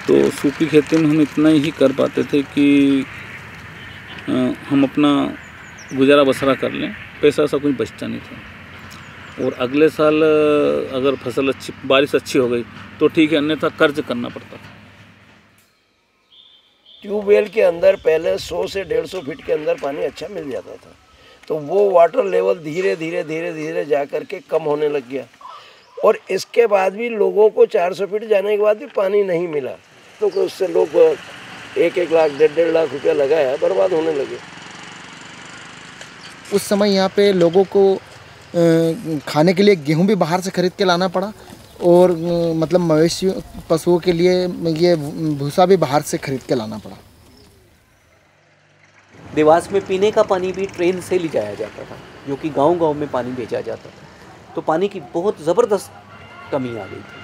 तो सूखी खेती में हम इतना ही कर पाते थे कि हम अपना गुजारा बसरा कर लें, पैसा ऐसा कुछ बचता नहीं था। और अगले साल अगर फसल अच्छी, बारिश अच्छी हो गई तो ठीक है, अन्यथा कर्ज करना पड़ता था। ट्यूबवेल के अंदर पहले 100 से 150 फीट के अंदर पानी अच्छा मिल जाता था, तो वो वाटर लेवल धीरे धीरे जा कर के कम होने लग गया। और इसके बाद भी लोगों को 400 फीट जाने के बाद भी पानी नहीं मिला, तो उससे लोग 1-1 लाख 1.5 लाख रुपया लगाया, बर्बाद होने लगे। उस समय यहाँ पे लोगों को खाने के लिए गेहूँ भी बाहर से खरीद के लाना पड़ा, और मतलब मवेशी पशुओं के लिए ये भूसा भी बाहर से खरीद के लाना पड़ा। देवास में पीने का पानी भी ट्रेन से ले जाया जाता था, जो कि गांव-गांव में पानी भेजा जाता था, तो पानी की बहुत ज़बरदस्त कमी आ गई थी।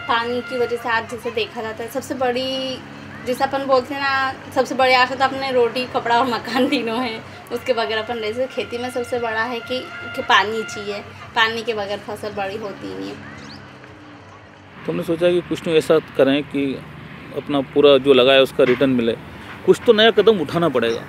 पानी की वजह से आज जैसे देखा जाता है, सबसे बड़ी जैसे अपन बोलते हैं ना, सबसे बड़े आशा तो अपने रोटी कपड़ा और मकान तीनों है, उसके बगैर अपन जैसे खेती में सबसे बड़ा है कि पानी चाहिए, पानी के बगैर फसल बड़ी होती नहीं है। तो हमने सोचा कि कुछ तो ऐसा करें कि अपना पूरा जो लगाया उसका रिटर्न मिले, कुछ तो नया कदम उठाना पड़ेगा।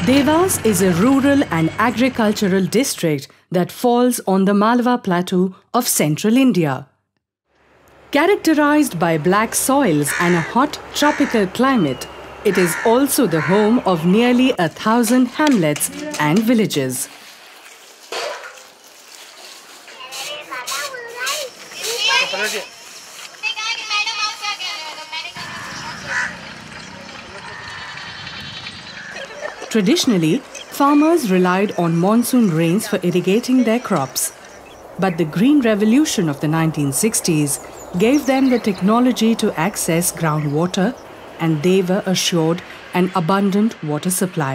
Dewas is a rural and agricultural district that falls on the Malwa Plateau of central India. Characterized by black soils and a hot tropical climate, it is also the home of nearly 1,000 hamlets and villages. Traditionally, farmers relied on monsoon rains for irrigating their crops. But the Green Revolution of the 1960s gave them the technology to access groundwater, and they were assured an abundant water supply.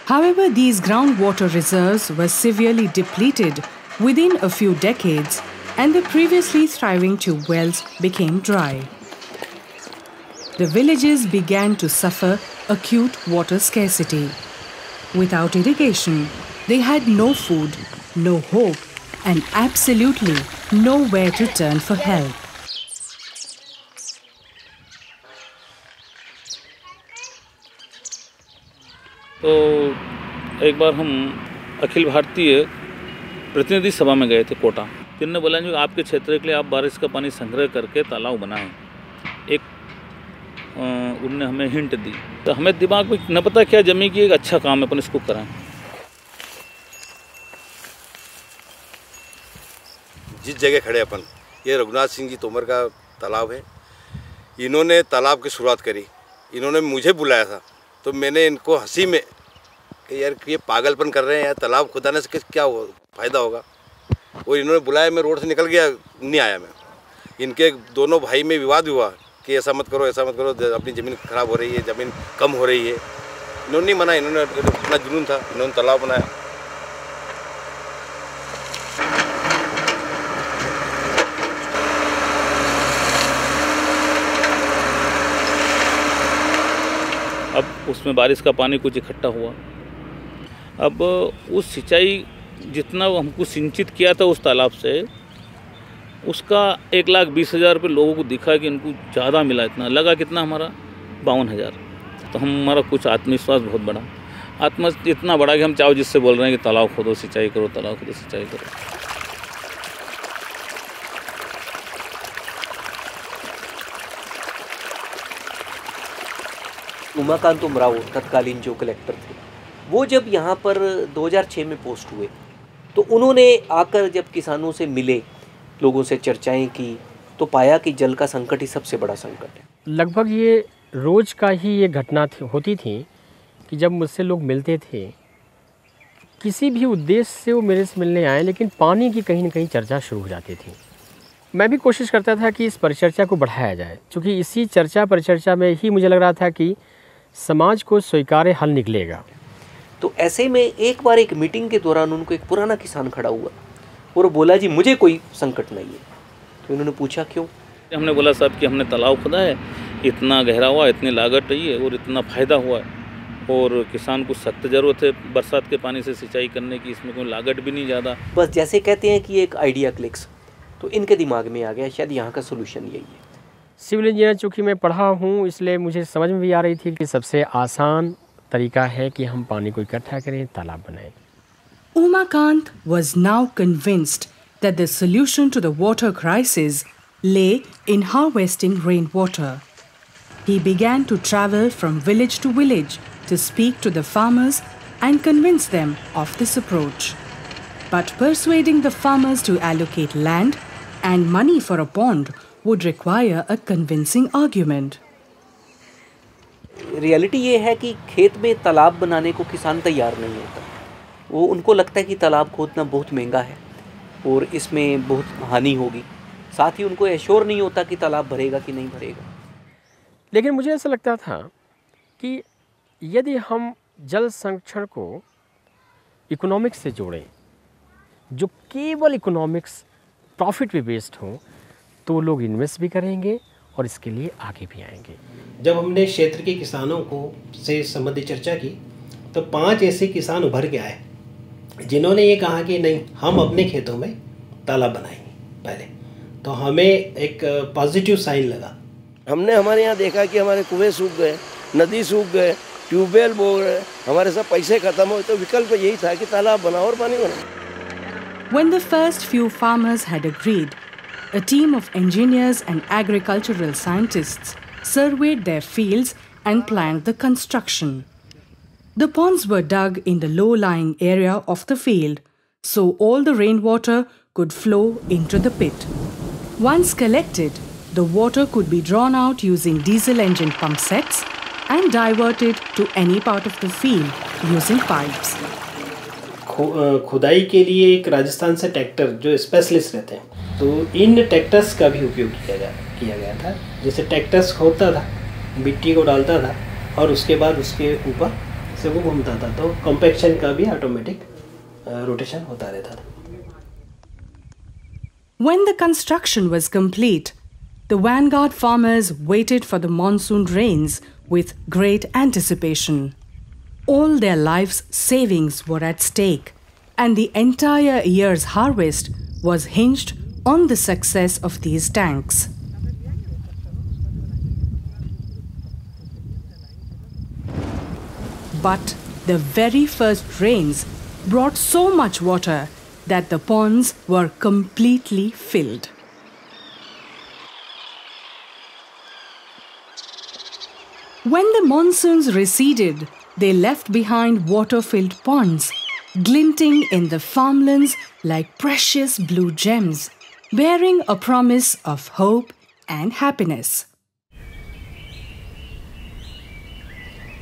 However, these groundwater reserves were severely depleted within a few decades, and the previously thriving tube wells became dry. The villages began to suffer acute water scarcity. Without irrigation, they had no food, no hope, and absolutely nowhere to turn for help. तो एक बार हम अखिल भारतीय प्रतिनिधि सभा में गए थे कोटा। जिनने बोला जो आपके क्षेत्र के लिए आप बारिश का पानी संग्रह करके तालाब बनाएं, एक उनने हमें हिंट दी। तो हमें दिमाग में न पता क्या जमी कि एक अच्छा काम है, अपन इसको कराएं। जिस जगह खड़े अपन, ये रघुनाथ सिंह जी तोमर का तालाब है। इन्होंने तालाब की शुरुआत करी, इन्होंने मुझे बुलाया था, तो मैंने इनको हंसी में कि यार ये पागलपन कर रहे हैं यार, तालाब खुदाने से क्या फ़ायदा होगा। और इन्होंने बुलाया, मैं रोड से निकल गया, नहीं आया मैं। इनके दोनों भाई में विवाद हुआ कि ऐसा मत करो, ऐसा मत करो, अपनी ज़मीन ख़राब हो रही है, ज़मीन कम हो रही है। इन्होंने नहीं मना, इन्होंने अपना जुनून था, इन्होंने तालाब बनाया। अब उसमें बारिश का पानी कुछ इकट्ठा हुआ। अब उस सिंचाई जितना हमको सिंचित किया था उस तालाब से, उसका 1,20,000 रुपये लोगों को दिखा कि इनको ज़्यादा मिला। इतना लगा कितना हमारा 52,000। तो हमारा कुछ आत्मविश्वास बहुत बड़ा। आत्मा इतना बड़ा कि हम चाहो जिससे बोल रहे हैं कि तालाब खोदो सिंचाई करो, तालाब खोदो सिंचाई करो। उमाकांत उमराव तत्कालीन जो कलेक्टर थे, वो जब यहाँ पर 2006 में पोस्ट हुए तो उन्होंने आकर जब किसानों से मिले, लोगों से चर्चाएं की, तो पाया कि जल का संकट ही सबसे बड़ा संकट है। लगभग ये रोज़ का ही ये घटना होती थी कि जब मुझसे लोग मिलते थे, किसी भी उद्देश्य से वो मेरे से मिलने आए, लेकिन पानी की कहीं न कहीं चर्चा शुरू हो जाती थी। मैं भी कोशिश करता था कि इस परिचर्चा को बढ़ाया जाए, क्योंकि इसी चर्चा परिचर्चा में ही मुझे लग रहा था कि समाज को स्वीकार्य हल निकलेगा। तो ऐसे में एक बार एक मीटिंग के दौरान उनको एक पुराना किसान खड़ा हुआ और बोला, जी मुझे कोई संकट नहीं है। तो उन्होंने पूछा क्यों? हमने बोला साहब कि हमने तालाब खोदा है, इतना गहरा हुआ, इतनी लागत रही है और इतना फ़ायदा हुआ है, और किसान को सख्त ज़रूरत है बरसात के पानी से सिंचाई करने की, इसमें कोई लागत भी नहीं ज़्यादा। बस जैसे कहते हैं कि एक आइडिया क्लिक्स, तो इनके दिमाग में आ गया शायद यहाँ का सोल्यूशन यही है। सिविल इंजीनियर चूँकि मैं पढ़ा हूँ, इसलिए मुझे समझ में भी आ रही थी कि सबसे आसान तरीका है कि हम पानी को इकट्ठा करें, तालाब बनाएं। Umakant was now convinced that the solution to the water crisis lay in harvesting rainwater. He began to travel from village to village to speak to the farmers and convince them of this approach. But persuading the farmers to allocate land and money for a pond would require a convincing argument. Reality ये है कि खेत में तालाब बनाने को किसान तैयार नहीं होता। वो उनको लगता है कि तालाब खोदना बहुत महंगा है और इसमें बहुत हानि होगी, साथ ही उनको एश्योर नहीं होता कि तालाब भरेगा कि नहीं भरेगा। लेकिन मुझे ऐसा लगता था कि यदि हम जल संरक्षण को इकोनॉमिक्स से जोड़ें, जो केवल इकोनॉमिक्स प्रॉफिट पे बेस्ड हो, तो लोग इन्वेस्ट भी करेंगे और इसके लिए आगे भी आएंगे। जब हमने क्षेत्र के किसानों को से संबंधित चर्चा की तो 5 ऐसे किसान उभर के आए जिन्होंने ये कहा कि नहीं, हम अपने खेतों में तालाब बनाएंगे पहले। तो हमें एक पॉजिटिव साइन लगा। हमने हमारे यहाँ देखा कि हमारे कुएं सूख गए, नदी सूख गए, ट्यूबवेल बो गए, हमारे सब पैसे खत्म हुए, तो विकल्प यही था कि तालाब बनाओ और पानी बनाओ। When the first few farmers had agreed, a team of engineers and agricultural scientists surveyed their fields and planned the construction. The ponds were dug in the low-lying area of the field, so all the rainwater could flow into the pit. Once collected, the water could be drawn out using diesel engine pump sets and diverted to any part of the field using pipes. खुदाई के लिए एक राजस्थान से tractor जो specialist रहते हैं, तो इन tractors का भी उपयोग किया गया था। जैसे ट्रैक्टर्स खोदता था, मिट्टी को डालता था और उसके बाद उसके ऊपर से वो घूमता था, तो कॉम्पैक्शन का भी ऑटोमेटिक रोटेशन होता रहता था। When the construction was complete, the vanguard farmers waited for the monsoon rains with great anticipation. All their lives' savings were at stake, and the entire year's harvest was hinged on the success of these tanks. But the very first rains brought so much water that the ponds were completely filled. When the monsoons receded, they left behind water-filled ponds, glinting in the farmlands like precious blue gems, bearing a promise of hope and happiness.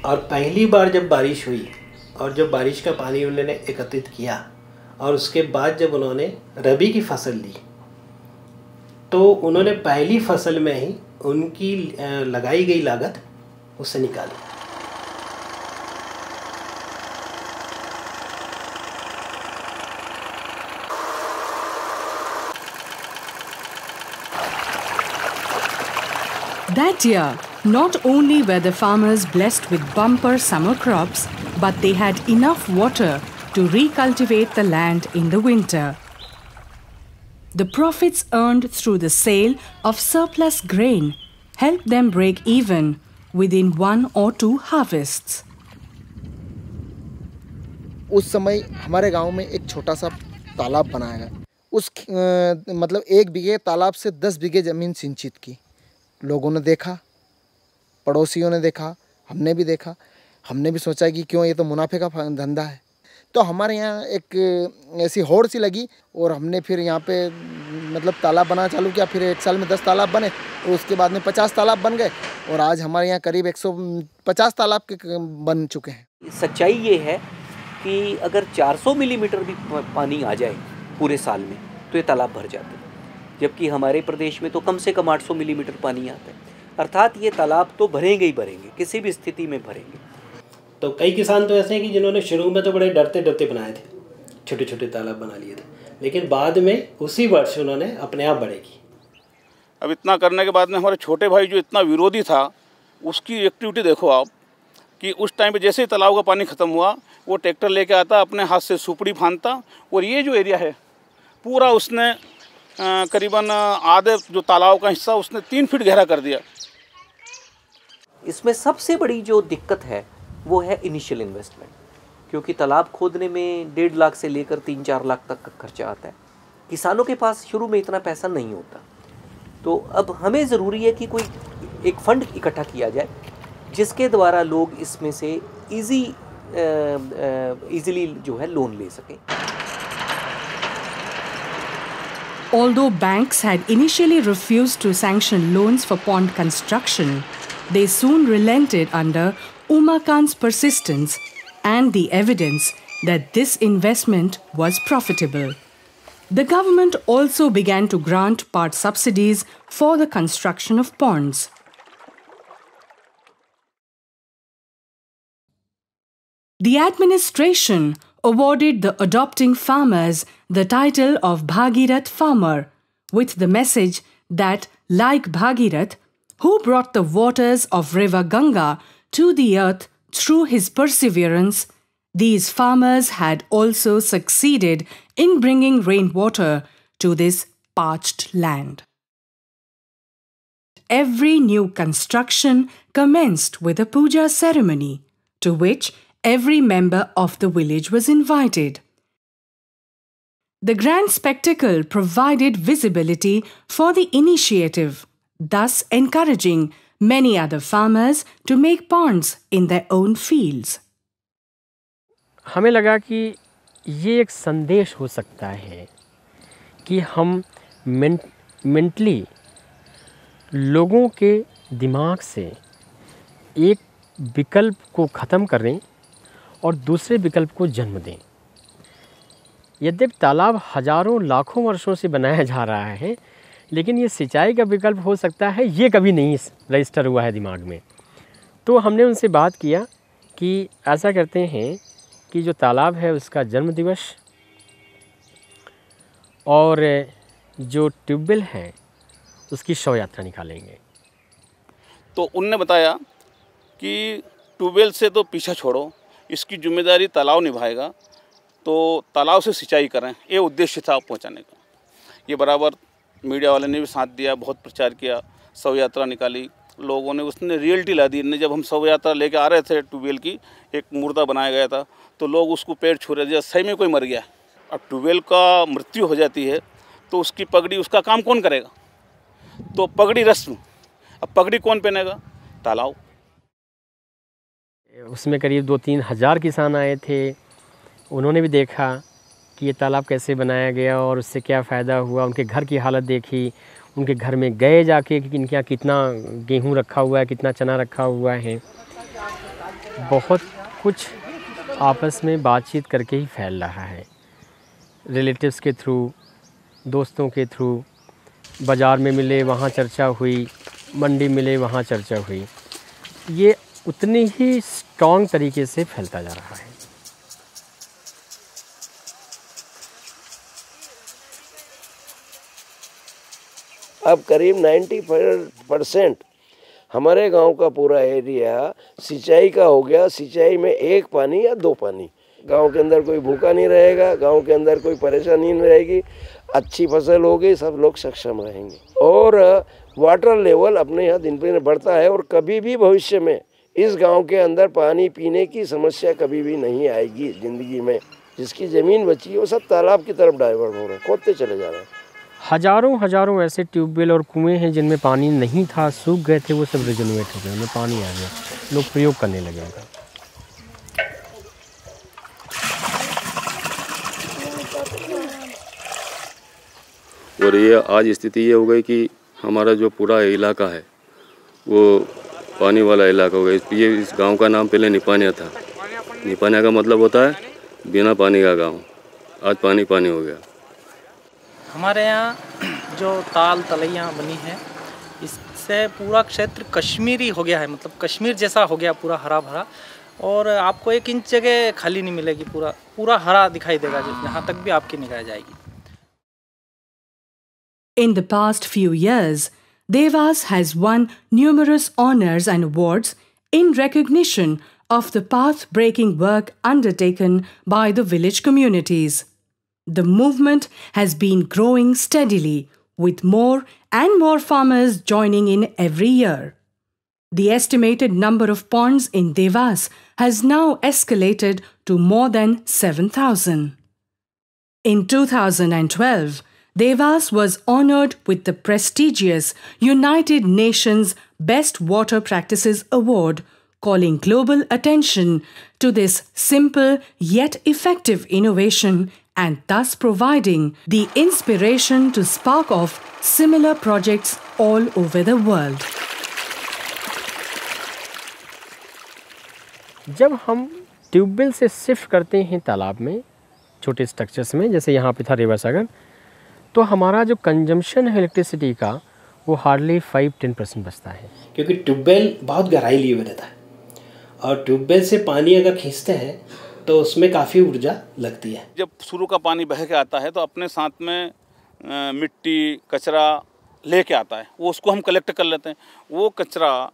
और पहली बार जब बारिश हुई और जब बारिश का पानी उन्होंने एकत्रित किया और उसके बाद जब उन्होंने रबी की फसल ली, तो उन्होंने पहली फसल में ही उनकी लगाई गई लागत उससे निकाली। That year, not only were the farmers blessed with bumper summer crops, but they had enough water to recultivate the land in the winter. The profits earned through the sale of surplus grain helped them break even within 1 or 2 harvests. उस समय हमारे गांव में एक छोटा सा तालाब बनाया गया। उस मतलब 1 बीघे तालाब से 10 बीघे ज़मीन सिंचित की। लोगों ने देखा, पड़ोसियों ने देखा, हमने भी देखा। हमने भी सोचा कि क्यों, ये तो मुनाफे का धंधा है। तो हमारे यहाँ एक ऐसी होड़ सी लगी और हमने फिर यहाँ पे मतलब तालाब बनाना चालू किया। फिर 1 साल में 10 तालाब बने और उसके बाद में 50 तालाब बन गए और आज हमारे यहाँ करीब 150 तालाब के बन चुके हैं। सच्चाई ये है कि अगर 400 मिलीमीटर भी पानी आ जाए पूरे साल में तो ये तालाब भर जाते हैं, जबकि हमारे प्रदेश में तो कम से कम 800 मिलीमीटर पानी आता है। अर्थात ये तालाब तो भरेंगे ही भरेंगे, किसी भी स्थिति में भरेंगे। तो कई किसान तो ऐसे हैं कि जिन्होंने शुरू में तो बड़े डरते डरते बनाए थे, छोटे छोटे तालाब बना लिए थे, लेकिन बाद में उसी वर्ष उन्होंने अपने आप बड़े की। अब इतना करने के बाद में हमारे छोटे भाई जो इतना विरोधी था, उसकी एक्टिविटी देखो आप कि उस टाइम पे जैसे ही तालाब का पानी ख़त्म हुआ वो ट्रैक्टर लेके आता, अपने हाथ से सुपड़ी फांदता और ये जो एरिया है पूरा उसने करीबन आधे जो तालाब का हिस्सा उसने 3 फीट गहरा कर दिया। इसमें सबसे बड़ी जो दिक्कत है वो है इनिशियल इन्वेस्टमेंट, क्योंकि तालाब खोदने में 1.5 लाख से लेकर 3-4 लाख तक का खर्चा आता है। किसानों के पास शुरू में इतना पैसा नहीं होता, तो अब हमें ज़रूरी है कि कोई एक फंड इकट्ठा किया जाए जिसके द्वारा लोग इसमें से इजीली जो है लोन ले सकें। Although banks had initially refused to sanction loans for pond construction, they soon relented under Umakant's persistence and the evidence that this investment was profitable. The government also began to grant part subsidies for the construction of ponds. The administration awarded the adopting farmers the title of Bhagirath Farmer, with the message that, like Bhagirath, who brought the waters of river Ganga to the earth through his perseverance, these farmers had also succeeded in bringing rainwater to this parched land. Every new construction commenced with a puja ceremony, to which every member of the village was invited. The grand spectacle provided visibility for the initiative, thus encouraging many other farmers to make ponds in their own fields. हमें लगा कि ये एक संदेश हो सकता है कि हम मेंटली लोगों के दिमाग से एक विकल्प को ख़त्म करें और दूसरे विकल्प को जन्म दें। यद्यपि तालाब हजारों लाखों वर्षों से बनाया जा रहा है, लेकिन ये सिंचाई का विकल्प हो सकता है, ये कभी नहीं रजिस्टर हुआ है दिमाग में। तो हमने उनसे बात किया कि ऐसा करते हैं कि जो तालाब है उसका जन्म दिवस और जो ट्यूबवेल है उसकी शव यात्रा निकालेंगे। तो उनने बताया कि ट्यूबवेल से तो पीछा छोड़ो, इसकी जिम्मेदारी तालाब निभाएगा, तो तालाब से सिंचाई करें, ये उद्देश्य था पहुंचाने का। ये बराबर मीडिया वाले ने भी साथ दिया, बहुत प्रचार किया, शव यात्रा निकाली, लोगों ने उसने रियलिटी ला दी। जब हम शव यात्रा लेके आ रहे थे ट्यूबवेल की, एक मुर्दा बनाया गया था, तो लोग उसको पैर छू रहे थे, सही में कोई मर गया। अब ट्यूबवेल का मृत्यु हो जाती है तो उसकी पगड़ी, उसका काम कौन करेगा? तो पगड़ी रस्म, अब पगड़ी कौन पहनेगा? तालाब। उसमें करीब 2-3 हज़ार किसान आए थे। उन्होंने भी देखा कि ये तालाब कैसे बनाया गया और उससे क्या फ़ायदा हुआ। उनके घर की हालत देखी, उनके घर में गए जाके कि इनके यहाँ कितना गेहूँ रखा हुआ है, कितना चना रखा हुआ है। बहुत कुछ आपस में बातचीत करके ही फैल रहा है, रिलेटिव्स के थ्रू, दोस्तों के थ्रू। बाज़ार में मिले वहाँ चर्चा हुई, मंडी मिले वहाँ चर्चा हुई। ये उतनी ही स्ट्रॉन्ग तरीके से फैलता जा रहा है। अब करीब 90% हमारे गांव का पूरा एरिया सिंचाई का हो गया। सिंचाई में 1 पानी या 2 पानी, गांव के अंदर कोई भूखा नहीं रहेगा, गांव के अंदर कोई परेशानी नहीं रहेगी, अच्छी फसल होगी, सब लोग सक्षम रहेंगे और वाटर लेवल अपने यहाँ दिन पर दिन बढ़ता है। और कभी भी भविष्य में इस गांव के अंदर पानी पीने की समस्या कभी भी नहीं आएगी ज़िंदगी में। जिसकी ज़मीन बची है वो सब तालाब की तरफ डाइवर्ट हो रहे हैं, खोदते चले जा रहे हैं। हजारों ऐसे ट्यूबवेल और कुएं हैं जिनमें पानी नहीं था, सूख गए थे, वो सब रिजनरेट हो गए, उनमें पानी आ गया, लोग प्रयोग करने लगे उनका। और ये आज स्थिति ये हो गई कि हमारा जो पूरा इलाका है वो पानी वाला इलाका हो गया। ये इस गांव का नाम पहले निपानिया था। निपानिया का मतलब होता है बिना पानी का गांव। आज पानी पानी हो गया। हमारे यहाँ जो ताल तलैया बनी है, इससे पूरा क्षेत्र कश्मीरी हो गया है, मतलब कश्मीर जैसा हो गया, पूरा हरा भरा, और आपको 1 इंच जगह खाली नहीं मिलेगी, पूरा हरा दिखाई देगा जहाँ तक भी आपकी निगाह जाएगी। In the past few years, Devas has won numerous honors and awards in recognition of the path-breaking work undertaken by the village communities. The movement has been growing steadily, with more and more farmers joining in every year. The estimated number of ponds in Devas has now escalated to more than 7,000. In 2012, Devas was honored with the prestigious United Nations Best Water Practices Award, calling global attention to this simple yet effective innovation and thus providing the inspiration to spark off similar projects all over the world. जब हम tubewell से shift करते हैं तालाब में, छोटे structures में, जैसे यहाँ पे था रिवर सागर, तो हमारा जो कंजम्पशन है इलेक्ट्रिसिटी का वो हार्डली 5-10% बचता है। क्योंकि ट्यूबवेल बहुत गहराई लिए हुए रहता है और ट्यूबवेल से पानी अगर खींचते हैं तो उसमें काफ़ी ऊर्जा लगती है। जब शुरू का पानी बह के आता है तो अपने साथ में मिट्टी कचरा लेके आता है, वो उसको हम कलेक्ट कर लेते हैं। वो कचरा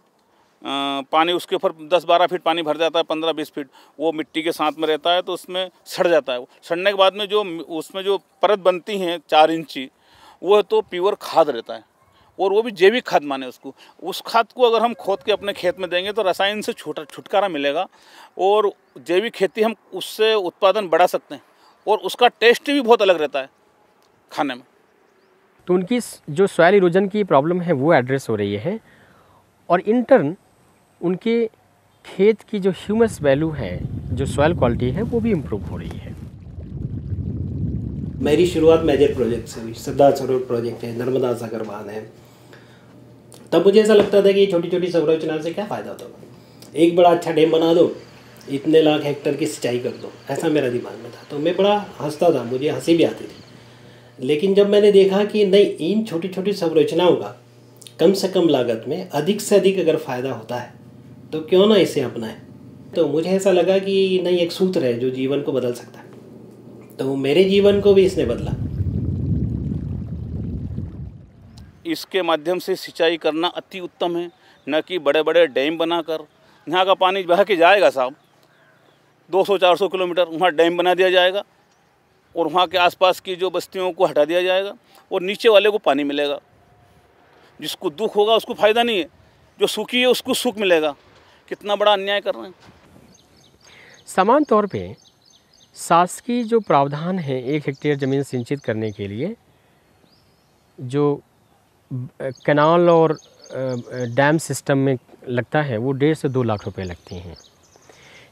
पानी उसके ऊपर 10-12 फीट पानी भर जाता है, 15-20 फीट, वो मिट्टी के साथ में रहता है तो उसमें सड़ जाता है। सड़ने के बाद में जो उसमें जो परत बनती हैं 4 इंची, वो तो प्योर खाद रहता है, और वो भी जैविक खाद माने उसको। उस खाद को अगर हम खोद के अपने खेत में देंगे तो रसायन से छुटकारा मिलेगा, और जैविक खेती हम उससे उत्पादन बढ़ा सकते हैं, और उसका टेस्ट भी बहुत अलग रहता है खाने में। तो उनकी जो सॉइल इरोजन की प्रॉब्लम है वो एड्रेस हो रही है, और इन टर्न उनके खेत की जो ह्यूमस वैल्यू है, जो सॉइल क्वालिटी है, वो भी इम्प्रूव हो रही है। मेरी शुरुआत मेजर प्रोजेक्ट से हुई। सरदार सरोवर प्रोजेक्ट है, नर्मदा सागर बांध है। तब मुझे ऐसा लगता था कि छोटी छोटी संरचना से क्या फ़ायदा होगा, एक बड़ा अच्छा डैम बना दो, इतने लाख हेक्टेयर की सिंचाई कर दो, ऐसा मेरा दिमाग में था। तो मैं बड़ा हंसता था, मुझे हंसी भी आती थी। लेकिन जब मैंने देखा कि नहीं, इन छोटी छोटी संरचनाओं का कम से कम लागत में अधिक से अधिक अगर फ़ायदा होता है तो क्यों ना इसे अपनाएं। तो मुझे ऐसा लगा कि नहीं, एक सूत्र है जो जीवन को बदल सकता है। तो मेरे जीवन को भी इसने बदला। इसके माध्यम से सिंचाई करना अति उत्तम है, न कि बड़े बड़े डैम बनाकर। यहाँ का पानी बह के जाएगा साहब 200-400 किलोमीटर, वहाँ डैम बना दिया जाएगा और वहाँ के आसपास की जो बस्तियों को हटा दिया जाएगा, और नीचे वाले को पानी मिलेगा। जिसको दुख होगा उसको फ़ायदा नहीं है, जो सुखी है उसको सुख मिलेगा। कितना बड़ा अन्याय कर रहे हैं। समान तौर पे शासकीय जो प्रावधान है 1 हेक्टेयर ज़मीन सिंचित करने के लिए, जो कैनाल और डैम सिस्टम में लगता है, वो 1.5 से 2 लाख रुपए लगते हैं।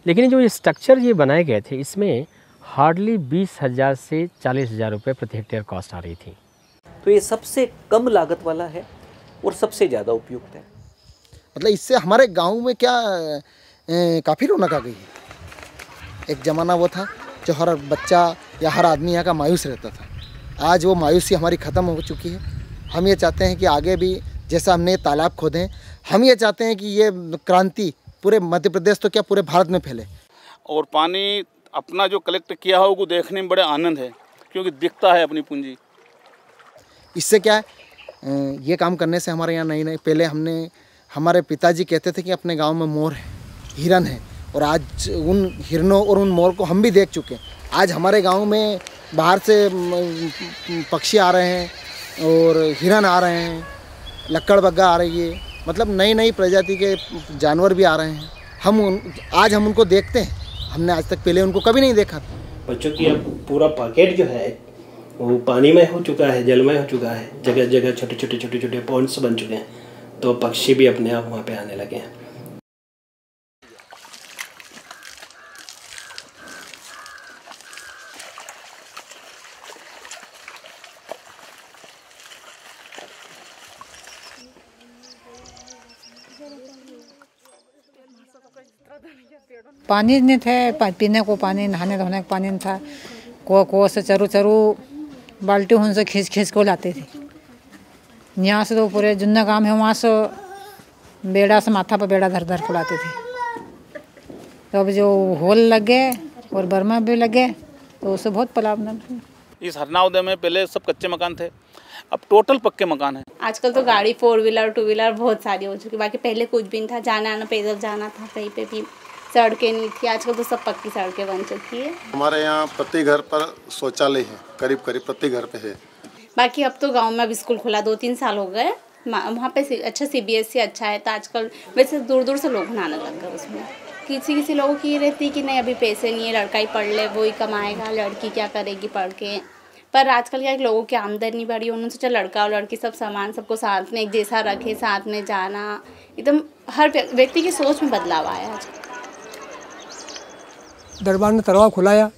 लेकिन जो ये स्ट्रक्चर ये बनाए गए थे, इसमें हार्डली 20,000 से 40,000 रुपये प्रति हेक्टेयर कॉस्ट आ रही थी। तो ये सबसे कम लागत वाला है और सबसे ज़्यादा उपयुक्त है। मतलब इससे हमारे गांव में क्या काफ़ी रौनक आ गई है। एक ज़माना वो था जो हर बच्चा या हर आदमी यहाँ का मायूस रहता था। आज वो मायूसी हमारी ख़त्म हो चुकी है। हम ये चाहते हैं कि आगे भी जैसा हमने तालाब खोदे, हम ये चाहते हैं कि ये क्रांति पूरे मध्य प्रदेश तो क्या पूरे भारत में फैले। और पानी अपना जो कलेक्ट किया हो वो देखने में बड़े आनंद है, क्योंकि दिखता है अपनी पूंजी। इससे क्या है, ये काम करने से हमारे यहाँ नई पहले हमारे पिताजी कहते थे कि अपने गांव में मोर है, हिरन है, और आज उन हिरनों और उन मोर को हम भी देख चुके हैं। आज हमारे गांव में बाहर से पक्षी आ रहे हैं और हिरन आ रहे हैं, लक्कड़ बग्गा आ रही है, मतलब नई नई प्रजाति के जानवर भी आ रहे हैं। आज हम उनको देखते हैं, हमने आज तक पहले उनको कभी नहीं देखा। बच्चों की अब पूरा पॉकेट जो है वो पानीमय हो चुका है, जलमय हो चुका है, जगह जगह छोटे छोटे पॉन्ड्स बन चुके हैं, तो पक्षी भी अपने आप वहाँ पे आने लगे हैं। पानी नहीं थे, पीने को पानी, नहाने धोने का पानी नहीं था। कुआं से चरू बाल्टी उनसे खींच को लाते थे। यहाँ से तो पूरे जितना काम है वहाँ से बेड़ा से माथा पर बेड़ा धर फुलाते थे। तो अब जो होल लग गए और बर्मा भी लगे तो उससे बहुत पलावना। इस हरनाउदय में पहले सब कच्चे मकान थे, अब टोटल पक्के मकान हैं। आजकल तो गाड़ी 4 व्हीलर 2 व्हीलर बहुत सारी हो चुकी, बाकी पहले कुछ भी नहीं था, जाना आना पैदल जाना था, कहीं पे भी सड़कें नहीं थी। आजकल तो सब पक्की सड़कें बन चुकी है। हमारे यहाँ प्रति घर पर शौचालय है, करीब प्रति घर पे है। बाकी अब तो गांव में अब स्कूल खुला 2-3 साल हो गए, वहाँ पे अच्छा CBSE अच्छा है, तो आजकल वैसे दूर से लोग नहाने लग गए उसमें। किसी लोगों की ये रहती है कि नहीं अभी पैसे नहीं है, लड़का ही पढ़ ले वो ही कमाएगा, लड़की क्या करेगी पढ़ के। पर आजकल क्या लोगों की आमदनी बढ़ी, उन्होंने सोचा लड़का और लड़की सब सामान सबको साथ में एक जैसा रखे, साथ में जाना, एकदम हर व्यक्ति की सोच में बदलाव आया है। दरबार ने तलाव खुलाया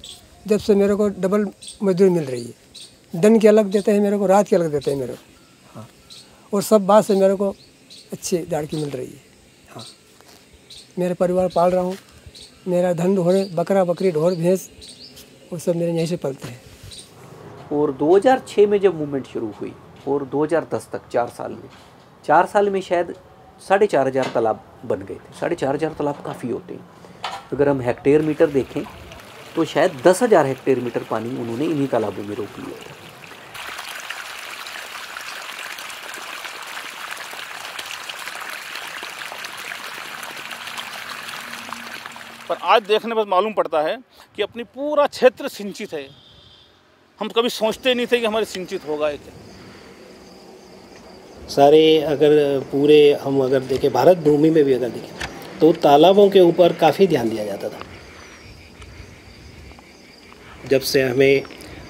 जब से मेरे को डबल मजदूरी मिल रही है। दिन की अलग देते हैं मेरे को, रात की अलग देते हैं मेरे को। हाँ, और सब बात से मेरे को अच्छी दाड़की मिल रही है। हाँ, मेरा परिवार पाल रहा हूँ, मेरा धन ढोरे बकरा बकरी ढोर भैंस वो सब मेरे यहीं से पलते हैं। और 2006 में जब मूवमेंट शुरू हुई और 2010 तक 4 साल में शायद 4,500 तालाब बन गए थे। 4,500 तालाब काफ़ी होते हैं। अगर हम हेक्टेयर मीटर देखें तो शायद 10,000 हेक्टेयर मीटर पानी उन्होंने इन्हीं तालाबों में रोक लिया था। पर आज देखने पर मालूम पड़ता है कि अपनी पूरा क्षेत्र सिंचित है। हम कभी सोचते नहीं थे कि हमारे सिंचित होगा ये क्या। सारे अगर पूरे हम अगर देखें भारत भूमि में भी अगर देखें तो तालाबों के ऊपर काफ़ी ध्यान दिया जाता था। जब से हमें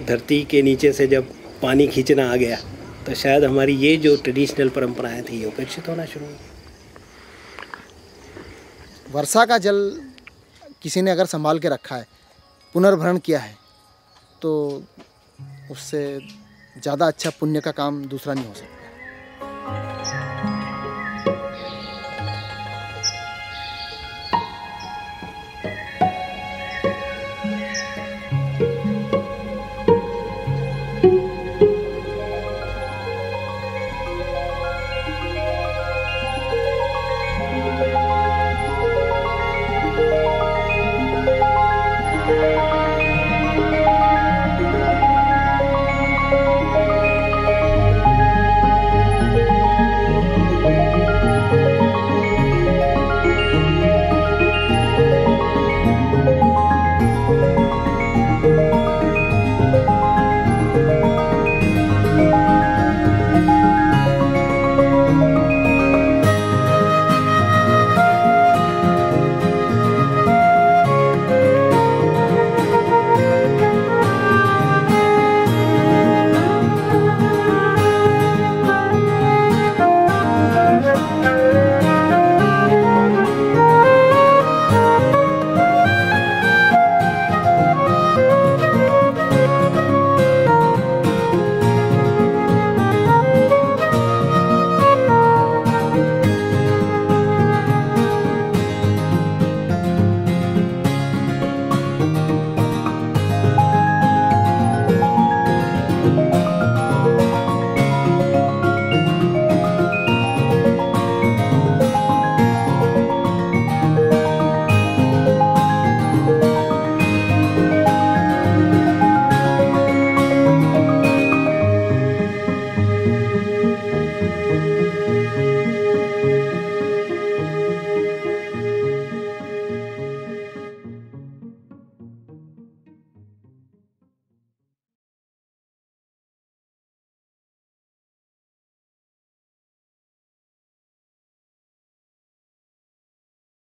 धरती के नीचे से जब पानी खींचना आ गया तो शायद हमारी ये जो ट्रेडिशनल परंपराएं थी उपेक्षित होना शुरू हुई। वर्षा का जल किसी ने अगर संभाल के रखा है, पुनर्भरण किया है, तो उससे ज़्यादा अच्छा पुण्य का काम दूसरा नहीं हो सकता।